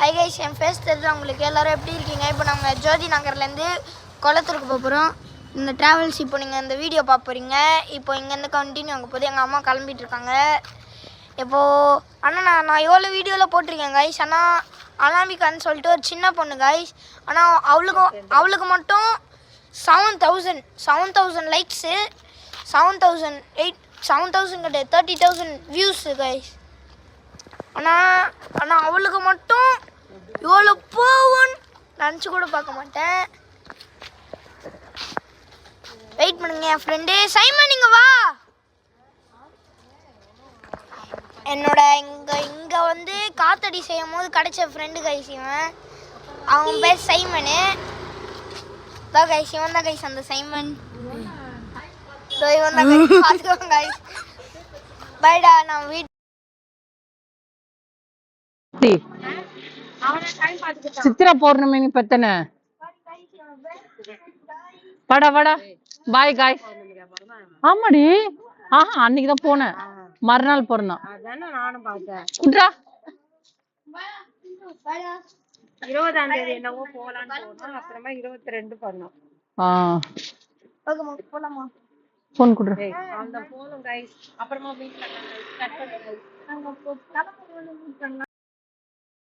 Hi guys, என் face தெரிஞ்சு உங்களுக்கு எல்லோரும் எப்படி இருக்கீங்க? இப்போ நாங்கள் ஜோதி நகர்லேருந்து குளத்தூருக்கு போகிறோம். இந்த ட்ராவல்ஸ் இப்போ நீங்கள் இந்த வீடியோ பார்ப்பீங்க. இப்போ இங்கேருந்து கண்டினியூ ஆக போகுது. எங்கள் அம்மா கிளம்பிட்டு இருக்காங்க இப்போது. ஆனால் நான் எவ்வளோ வீடியோவில் போட்டிருக்கேன் கைஸ். ஆனால் அனாமிகான்னு சொல்லிட்டு ஒரு சின்ன பொண்ணு கைஸ். ஆனால் அவளுக்கு மட்டும் 7,000 லைக்ஸு, 7,000 கிட்ட 30,000 வியூஸு கைஸ். ஆனால் அவளுக்கு மட்டும் இவ்வளோ போவோன்னு நினச்சி கூட பார்க்க மாட்டேன். வெயிட் பண்ணுங்க என் ஃப்ரெண்டு சைமன், இங்கே வா. என்னோட இங்கே வந்து காத்தடி செய்யும் போது கிடைச்ச ஃப்ரெண்டு கைஸ் இவன். அவன் பேர் சைமனு தான் கைஸ். இவன் தான் கைஸ் அந்த சைமன். இவன் தான் கைஸ், பார்த்துக்கோங்க கைஸ். பைடா, நான் வீட்டு சித்திரா பௌர்ணமி பத்தனை படா பாய் காய்ஸ். ஆமாடி, அன்னைக்குதான் போனேன், மறுநாள் பிறந்தான். நானும் பார்த்தேன். 20ஆம் தேதி என்னவோ போலான்னு போனோம். அப்புறமா 22 பண்ணோம். போலாமா? போன் குடுறேன். அந்த போனும் கைஸ். அப்புறமா வீட்டுல கட் பண்ணுங்க.